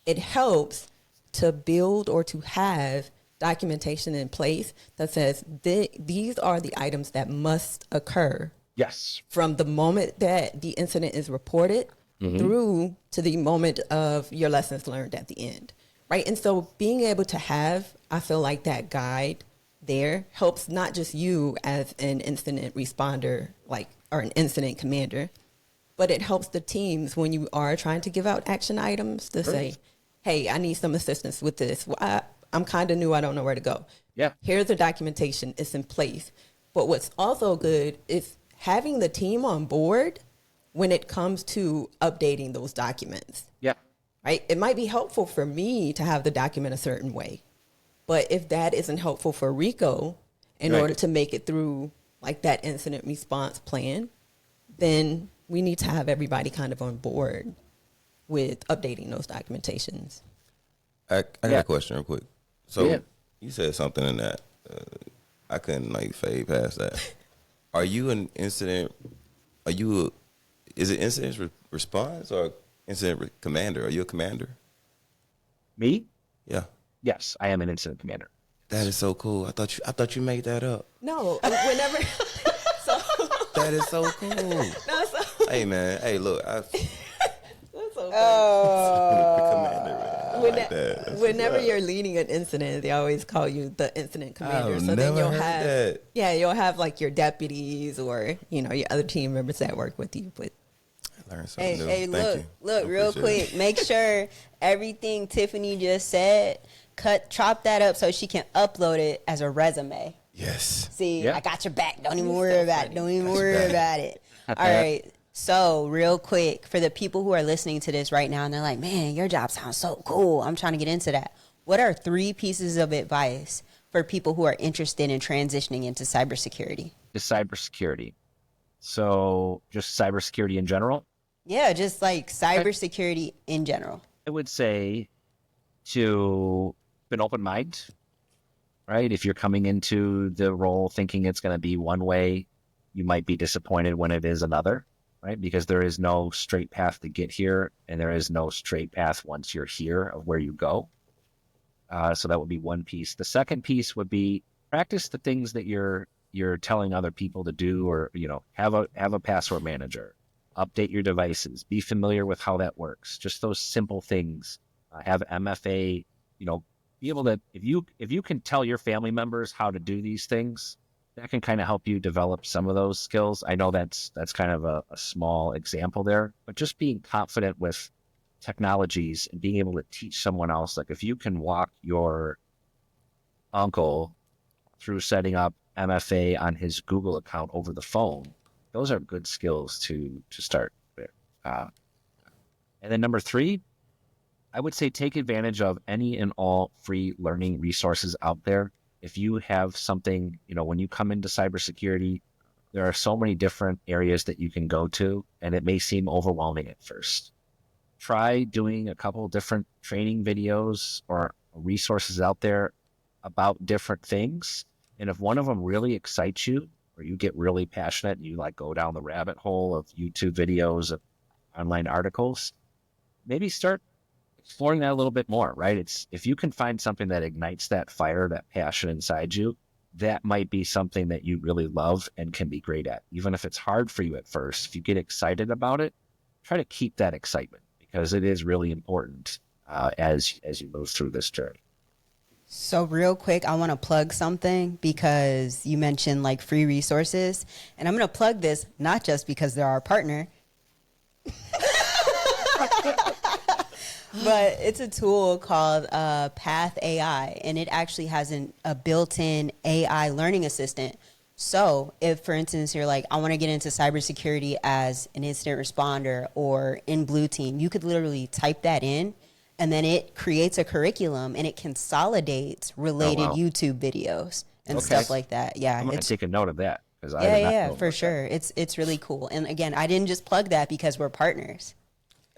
[SPEAKER 5] it helps to build or to have documentation in place that says these are the items that must occur.
[SPEAKER 3] Yes.
[SPEAKER 5] From the moment that the incident is reported through to the moment of your lessons learned at the end, right? And so being able to have, I feel like that guide there helps not just you as an incident responder, or an incident commander, but it helps the teams when you are trying to give out action items to say, hey, I need some assistance with this. Well, I'm kind of new. I don't know where to go.
[SPEAKER 3] Yeah.
[SPEAKER 5] Here's the documentation. It's in place. But what's also good is having the team on board when it comes to updating those documents.
[SPEAKER 3] Yeah.
[SPEAKER 5] Right? It might be helpful for me to have the document a certain way. But if that isn't helpful for Rico in order to make it through that incident response plan, then we need to have everybody kind of on board with updating those documentations.
[SPEAKER 4] I got a question real quick. So you said something in that. I couldn't fade past that. Are you an incident? Is it incident response or incident commander? Are you a commander?
[SPEAKER 3] Me?
[SPEAKER 4] Yeah.
[SPEAKER 3] Yes, I am an incident commander.
[SPEAKER 4] That is so cool. I thought you made that up.
[SPEAKER 5] No, whenever.
[SPEAKER 4] That is so cool.
[SPEAKER 5] No,
[SPEAKER 4] Hey man, look,
[SPEAKER 5] that's so
[SPEAKER 4] commander. Man. I like that. That's
[SPEAKER 5] whenever
[SPEAKER 4] what's up.
[SPEAKER 5] you're leading an incident, they always call you the incident commander.
[SPEAKER 4] I've
[SPEAKER 5] so then
[SPEAKER 4] never
[SPEAKER 5] you'll
[SPEAKER 4] heard
[SPEAKER 5] have
[SPEAKER 4] that.
[SPEAKER 5] you'll have your deputies or your other team members that work with you. But
[SPEAKER 4] I learned something new.
[SPEAKER 2] Hey,
[SPEAKER 4] Thank
[SPEAKER 2] look,
[SPEAKER 4] you.
[SPEAKER 2] real
[SPEAKER 4] Appreciate
[SPEAKER 2] quick. Make sure everything Tiffany just said, chop that up so she can upload it as a resume.
[SPEAKER 4] Yes.
[SPEAKER 2] See,
[SPEAKER 3] Yeah.
[SPEAKER 2] I got your back. Don't even worry about it. Don't even worry about it. All right. So, real quick, for the people who are listening to this right now and they're like, man, your job sounds so cool. I'm trying to get into that. What are 3 pieces of advice for people who are interested in transitioning into cybersecurity?
[SPEAKER 3] Just cybersecurity. So just cybersecurity in general?
[SPEAKER 2] Yeah, just cybersecurity in general.
[SPEAKER 3] I would say to an open mind, right? If you're coming into the role thinking it's going to be one way, you might be disappointed when it is another, right? Because there is no straight path to get here, and there is no straight path once you're here of where you go. So that would be one piece. The second piece would be practice the things that you're telling other people to do, or have a password manager, update your devices, be familiar with how that works. Just those simple things. Have MFA, be able to, if you can tell your family members how to do these things, that can kind of help you develop some of those skills. I know that's kind of a small example there, but just being confident with technologies and being able to teach someone else. Like if you can walk your uncle through setting up MFA on his Google account over the phone, those are good skills to start with. And then number 3, I would say take advantage of any and all free learning resources out there. If you have something, when you come into cybersecurity, there are so many different areas that you can go to, and it may seem overwhelming at first. Try doing a couple of different training videos or resources out there about different things. And if one of them really excites you, or you get really passionate and you like go down the rabbit hole of YouTube videos, of online articles, maybe start exploring that a little bit more, right? It's if you can find something that ignites that fire, that passion inside you, that might be something that you really love and can be great at. Even if it's hard for you at first, if you get excited about it, try to keep that excitement, because it is really important as you move through this journey.
[SPEAKER 2] So real quick, I want to plug something because you mentioned like free resources, and I'm going to plug this not just because they're our partner, but it's a tool called Path AI, and it actually has a built-in AI learning assistant. So if, for instance, you're like, I want to get into cybersecurity as an incident responder or in Blue Team, you could literally type that in, and then it creates a curriculum and it consolidates related YouTube videos and stuff like that. Yeah,
[SPEAKER 3] I'm going to take a note of that, because
[SPEAKER 2] for sure. It's really cool. And again, I didn't just plug that because we're partners.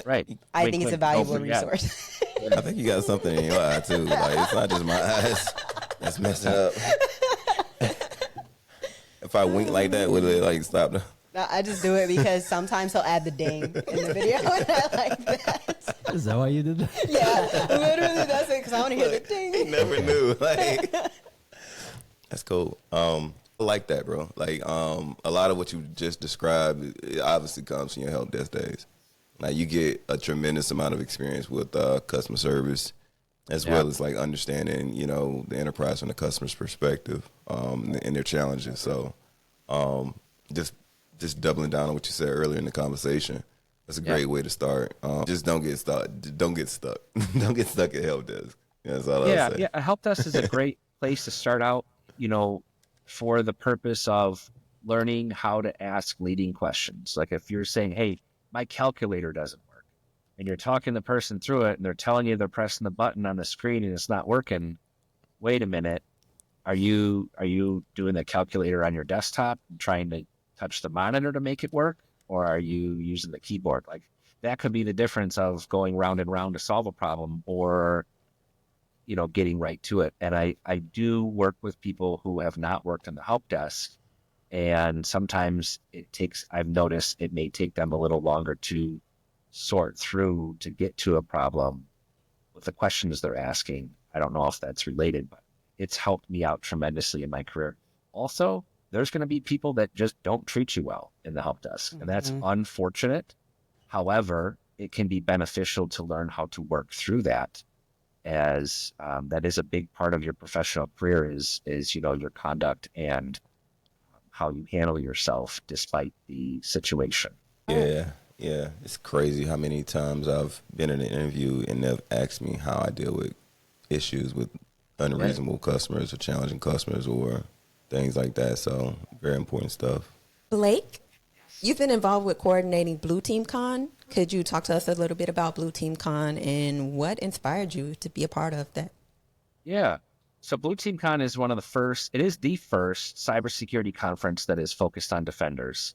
[SPEAKER 3] Right.
[SPEAKER 2] I think it's a valuable resource.
[SPEAKER 4] I think you got something in your eye too. Like it's not just my eyes that's messed up. If I wink like that, would it like stop?
[SPEAKER 2] No, I just do it because sometimes he'll add the ding in the video, and I like that.
[SPEAKER 6] Is that why you did that?
[SPEAKER 2] Yeah, literally that's it, because I want to hear the ding.
[SPEAKER 4] You never knew. Like that's cool. I like that, bro. Like a lot of what you just described, it obviously comes from your help desk days. Like you get a tremendous amount of experience with customer service, as well as like understanding, the enterprise from the customer's perspective and their challenges. So just doubling down on what you said earlier in the conversation, that's a great way to start. Just don't get stuck. Don't get stuck. Don't get stuck at help desk. That's all I'll say.
[SPEAKER 3] Yeah, a help desk is a great place to start out, for the purpose of learning how to ask leading questions. Like if you're saying, hey, my calculator doesn't work, and you're talking the person through it and they're telling you they're pressing the button on the screen and it's not working. Wait a minute. Are you doing the calculator on your desktop and trying to touch the monitor to make it work? Or are you using the keyboard? Like that could be the difference of going round and round to solve a problem, or, getting right to it. And I do work with people who have not worked on the help desk. And sometimes I've noticed it may take them a little longer to sort through to get to a problem with the questions they're asking. I don't know if that's related, but it's helped me out tremendously in my career. Also, there's going to be people that just don't treat you well in the help desk, and that's unfortunate. However, it can be beneficial to learn how to work through that, as that is a big part of your professional career is your conduct and how you handle yourself despite the situation.
[SPEAKER 4] Yeah. It's crazy how many times I've been in an interview and they've asked me how I deal with issues with unreasonable customers or challenging customers or things like that. So very important stuff.
[SPEAKER 5] Blake, you've been involved with coordinating Blue Team Con. Could you talk to us a little bit about Blue Team Con and what inspired you to be a part of that?
[SPEAKER 3] Yeah. So Blue Team Con is it is the first cybersecurity conference that is focused on defenders.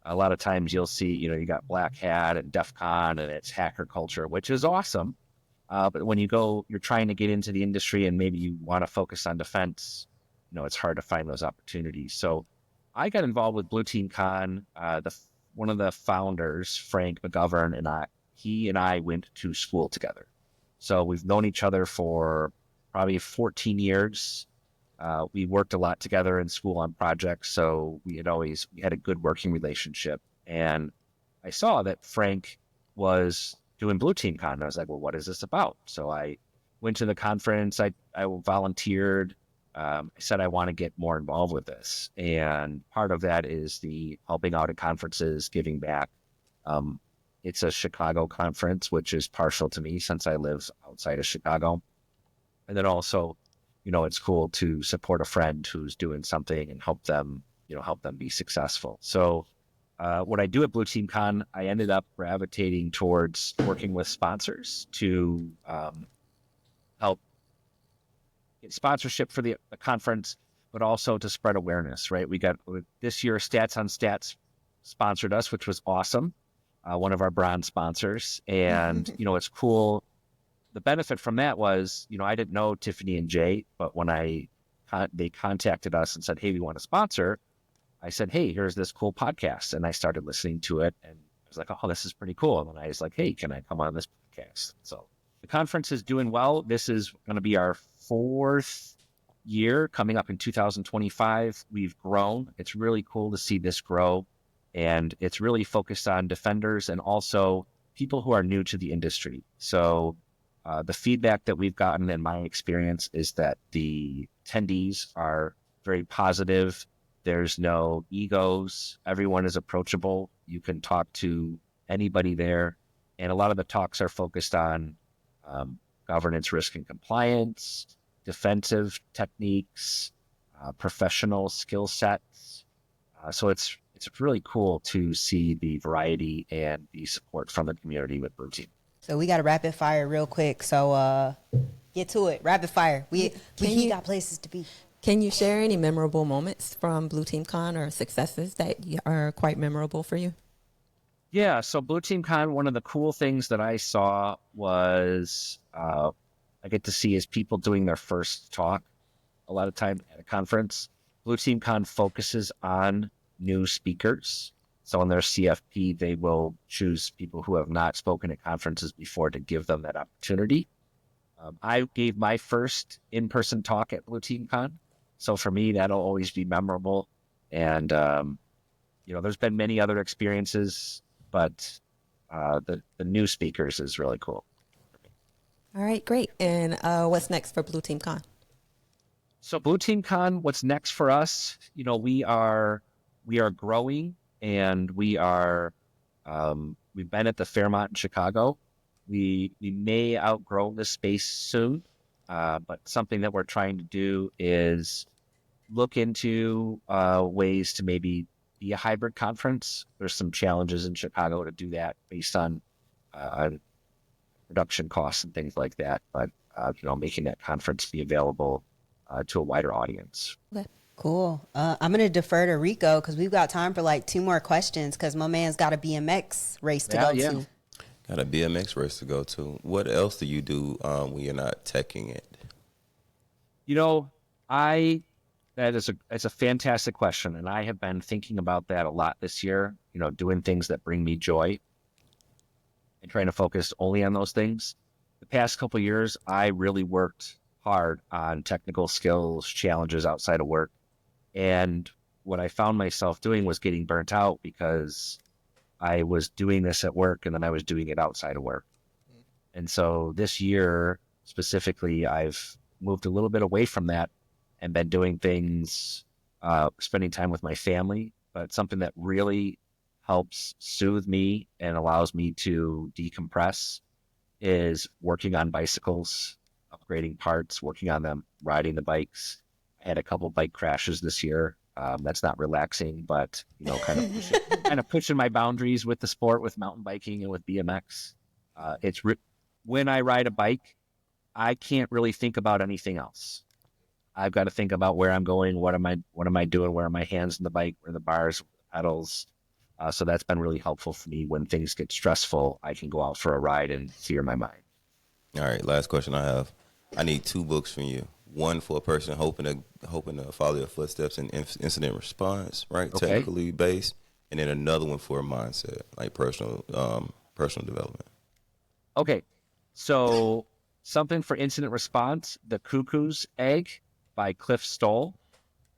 [SPEAKER 3] A lot of times you'll see, you got Black Hat and DEF CON and it's hacker culture, which is awesome. But when you're trying to get into the industry and maybe you want to focus on defense, it's hard to find those opportunities. So I got involved with Blue Team Con. One of the founders, Frank McGovern, he and I went to school together. So we've known each other for probably 14 years. We worked a lot together in school on projects, so we had a good working relationship. And I saw that Frank was doing Blue Team Con. I was like, well, what is this about? So I went to the conference. I volunteered. I said I want to get more involved with this. And part of that is the helping out at conferences, giving back. It's a Chicago conference, which is partial to me since I live outside of Chicago. And then also, it's cool to support a friend who's doing something and help them be successful. So what I do at Blue Team Con, I ended up gravitating towards working with sponsors to help get sponsorship for the conference, but also to spread awareness, right? We got this year, Stats on Stats sponsored us, which was awesome. One of our bronze sponsors. And, it's cool. The benefit from that was, I didn't know Tiffany and Jay, but when they contacted us and said, hey, we want to sponsor, I said, hey, here's this cool podcast. And I started listening to it and I was like, oh, this is pretty cool. And then I was like, hey, can I come on this podcast? So the conference is doing well. This is going to be our 4th year coming up in 2025. We've grown. It's really cool to see this grow. And it's really focused on defenders and also people who are new to the industry. So the feedback that we've gotten in my experience is that the attendees are very positive. There's no egos. Everyone is approachable. You can talk to anybody there. And a lot of the talks are focused on governance, risk, and compliance, defensive techniques, professional skill sets. So it's really cool to see the variety and the support from the community with Blue Team.
[SPEAKER 2] So we got a rapid fire real quick. So get to it. Rapid fire. We got places to be.
[SPEAKER 5] Can you share any memorable moments from Blue Team Con or successes that are quite memorable for you?
[SPEAKER 3] Yeah, so Blue Team Con, one of the cool things that I saw was I get to see is people doing their first talk a lot of time at a conference. Blue Team Con focuses on new speakers. So in their CFP, they will choose people who have not spoken at conferences before to give them that opportunity. I gave my first in-person talk at Blue Team Con. So for me, that'll always be memorable. And, there's been many other experiences, but the new speakers is really cool.
[SPEAKER 5] All right, great. And what's next for Blue Team Con?
[SPEAKER 3] So Blue Team Con, what's next for us? We are growing, and we are we've been at the Fairmont in Chicago. We may outgrow this space soon, but something that we're trying to do is look into ways to maybe be a hybrid conference. There's some challenges in Chicago to do that based on production costs and things like that. But making that conference be available to a wider audience.
[SPEAKER 5] Okay.
[SPEAKER 2] Cool. I'm going to defer to Rico because we've got time for like 2 more questions because my man's got a BMX race to go to.
[SPEAKER 4] Got a BMX race to go to. What else do you do when you're not teching it?
[SPEAKER 3] It's a fantastic question. And I have been thinking about that a lot this year, doing things that bring me joy and trying to focus only on those things. The past couple of years, I really worked hard on technical skills, challenges outside of work. And what I found myself doing was getting burnt out because I was doing this at work and then I was doing it outside of work. And so this year specifically, I've moved a little bit away from that and been doing things, spending time with my family, but something that really helps soothe me and allows me to decompress is working on bicycles, upgrading parts, working on them, riding the bikes. I had a couple bike crashes this year. That's not relaxing, but kind of pushing my boundaries with the sport, with mountain biking and with BMX. When I ride a bike, I can't really think about anything else. I've got to think about where I'm going, what am I doing, where are my hands in the bike, where are the bars, pedals. So that's been really helpful for me when things get stressful. I can go out for a ride and clear my mind.
[SPEAKER 4] All right, last question I have. I need 2 books from you. One for a person hoping to follow your footsteps in incident response, right?
[SPEAKER 3] Okay.
[SPEAKER 4] Technically based, and then another one for a mindset, like personal development.
[SPEAKER 3] Okay, so something for incident response: The Cuckoo's Egg by Cliff Stoll.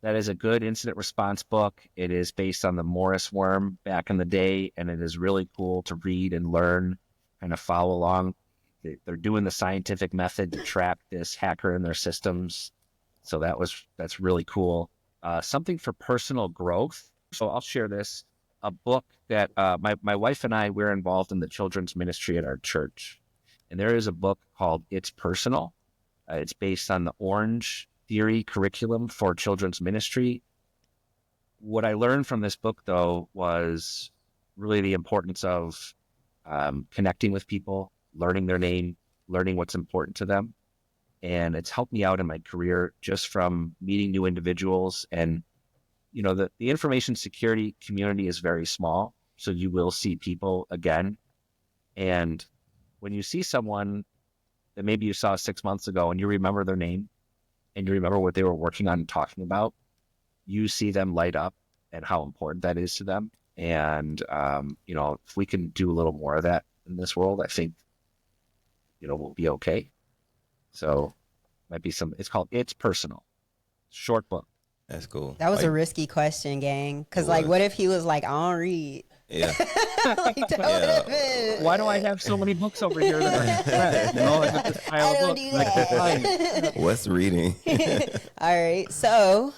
[SPEAKER 3] That is a good incident response book. It is based on the Morris worm back in the day, and it is really cool to read and learn, kind of follow along. They're doing the scientific method to trap this hacker in their systems. So that's really cool. Something for personal growth. So I'll share this. a book that my wife and I, we're involved in the children's ministry at our church. And there is a book called It's Personal. It's based on the Orange Theory curriculum for children's ministry. What I learned from this book, though, was really the importance of connecting with people, learning their name, learning what's important to them. And it's helped me out in my career just from meeting new individuals. And, the information security community is very small. So you will see people again. And when you see someone that maybe you saw 6 months ago and you remember their name and you remember what they were working on and talking about, you see them light up and how important that is to them. And, if we can do a little more of that in this world, I think, we'll be okay. So might be it's called It's Personal. Short book.
[SPEAKER 4] That's cool.
[SPEAKER 2] That was a risky question, gang. Because, what if he was like, I don't read?
[SPEAKER 4] Yeah.
[SPEAKER 2] That would have been.
[SPEAKER 3] Why do I have so many books over here that
[SPEAKER 2] I don't do that.
[SPEAKER 4] What's reading?
[SPEAKER 2] All right. So.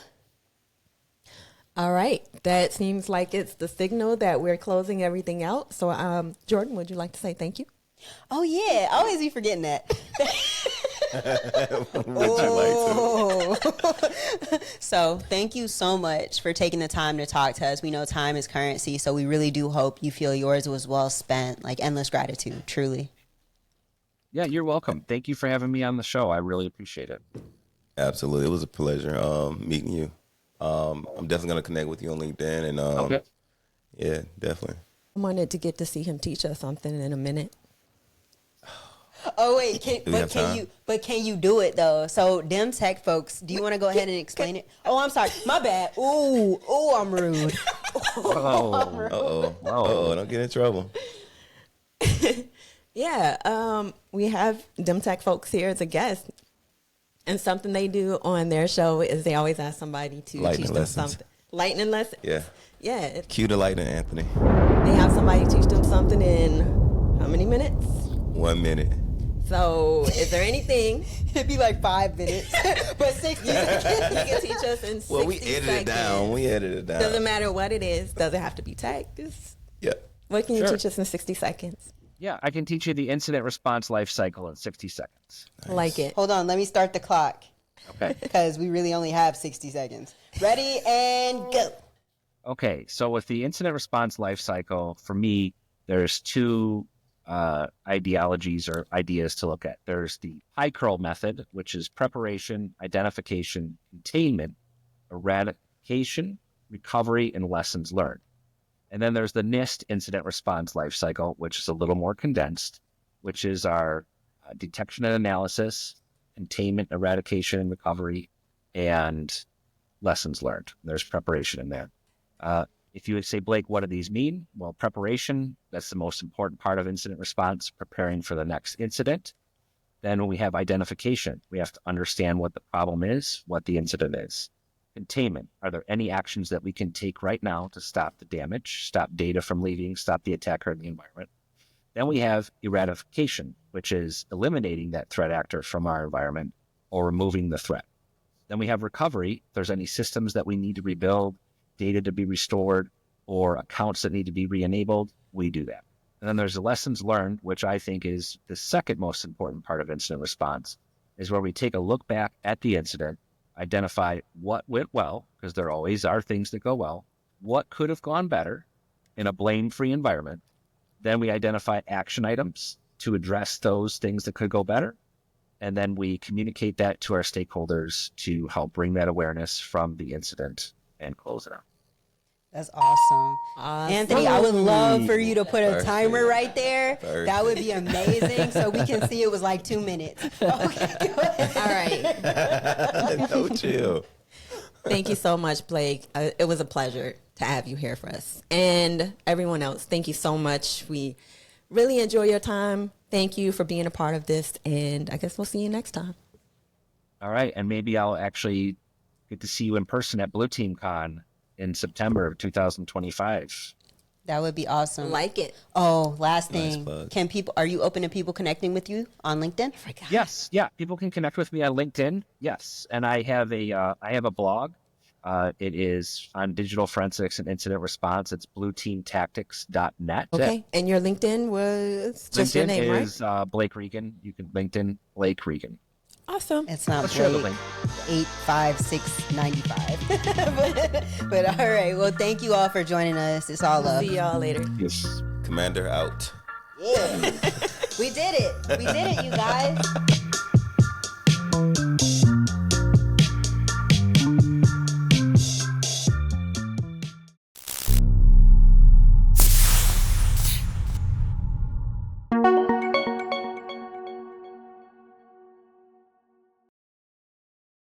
[SPEAKER 5] All right. That seems like it's the signal that we're closing everything out. So, Jordan, would you like to say thank you?
[SPEAKER 2] Oh, yeah. I always be forgetting that. So thank you so much for taking the time to talk to us. We know time is currency, so we really do hope you feel yours was well spent. Like, endless gratitude, truly.
[SPEAKER 3] Yeah, you're welcome. Thank you for having me on the show. I really appreciate it.
[SPEAKER 4] Absolutely. It was a pleasure meeting you. I'm definitely going to connect with you on LinkedIn. And
[SPEAKER 3] Okay.
[SPEAKER 4] Yeah, definitely.
[SPEAKER 5] I wanted to get to see him teach us something in a minute.
[SPEAKER 2] Oh wait, can you do it though? So them tech folks, do you want to go ahead and explain it? Oh, I'm sorry, my bad. Ooh, I'm rude.
[SPEAKER 4] Don't get in trouble.
[SPEAKER 5] Yeah, we have them tech folks here as a guest, and something they do on their show is they always ask somebody to
[SPEAKER 4] Lightning
[SPEAKER 5] teach them
[SPEAKER 4] lessons.
[SPEAKER 5] something. Lightning lessons.
[SPEAKER 4] Yeah. Cue the lightning, Anthony.
[SPEAKER 5] They have somebody teach them something in how many minutes?
[SPEAKER 4] 1 minute.
[SPEAKER 5] So, is there anything?
[SPEAKER 2] It'd be like 5 minutes, but 60
[SPEAKER 5] You
[SPEAKER 2] seconds.
[SPEAKER 5] can teach us in 60
[SPEAKER 4] Well, we edited it down.
[SPEAKER 5] Doesn't matter what it is. Does it have to be tech?
[SPEAKER 4] Yeah.
[SPEAKER 5] What can you
[SPEAKER 3] Sure.
[SPEAKER 5] teach us in 60 seconds?
[SPEAKER 3] Yeah, I can teach you the incident response life cycle in 60 seconds.
[SPEAKER 5] Like it.
[SPEAKER 2] Hold on, let me start the clock
[SPEAKER 3] Okay.
[SPEAKER 2] because we really only have 60 seconds. Ready and go.
[SPEAKER 3] Okay, so with the incident response life cycle, for me, there's two ideologies or ideas to look at. There's the high curl method, which is preparation, identification, containment, eradication, recovery, and lessons learned. And then there's the NIST incident response life cycle, which is a little more condensed, which is our detection and analysis, containment, eradication, and recovery, and lessons learned. There's preparation in there. If you would say, Blake, what do these mean? Well, preparation, that's the most important part of incident response, preparing for the next incident. Then we have identification. We have to understand what the problem is, what the incident is. Containment. Are there any actions that we can take right now to stop the damage, stop data from leaving, stop the attacker in the environment? Then we have eradication, which is eliminating that threat actor from our environment or removing the threat. Then we have recovery. If there's any systems that we need to rebuild, data to be restored, or accounts that need to be re-enabled, we do that. And then there's the lessons learned, which I think is the second most important part of incident response, is where we take a look back at the incident, identify what went well, because there always are things that go well, what could have gone better in a blame-free environment. Then we identify action items to address those things that could go better. And then we communicate that to our stakeholders to help bring that awareness from the incident and close it out.
[SPEAKER 2] That's awesome. Anthony, I would love for you to put a timer right there.
[SPEAKER 4] Perfect.
[SPEAKER 2] That would be amazing so we can see it was like 2 minutes. Okay, go ahead.
[SPEAKER 5] All right.
[SPEAKER 4] No, chill.
[SPEAKER 5] Thank you so much, Blake. It was a pleasure to have you here for us. And everyone else, thank you so much. We really enjoy your time. Thank you for being a part of this. And I guess we'll see you next time.
[SPEAKER 3] All right. And maybe I'll actually get to see you in person at Blue Team Con in September of 2025.
[SPEAKER 2] That would be awesome.
[SPEAKER 5] Like it.
[SPEAKER 2] Oh, last
[SPEAKER 4] Nice
[SPEAKER 2] thing.
[SPEAKER 4] plug.
[SPEAKER 2] Are you open to people connecting with you on LinkedIn?
[SPEAKER 3] Yes. Yeah. People can connect with me on LinkedIn. Yes. And I have a blog. It is on digital forensics and incident response. It's blueteamtactics.net.
[SPEAKER 5] Okay. And your LinkedIn was just your name, right?
[SPEAKER 3] is Blake Regan. You can LinkedIn Blake Regan.
[SPEAKER 5] Awesome.
[SPEAKER 2] It's not
[SPEAKER 3] Let's share the
[SPEAKER 2] Blake
[SPEAKER 3] link.
[SPEAKER 2] 85695. but all right. Well, thank you all for joining us. It's all love.
[SPEAKER 5] See y'all later.
[SPEAKER 3] Yes.
[SPEAKER 4] Commander out.
[SPEAKER 2] Yeah. We did it. We did it, you guys.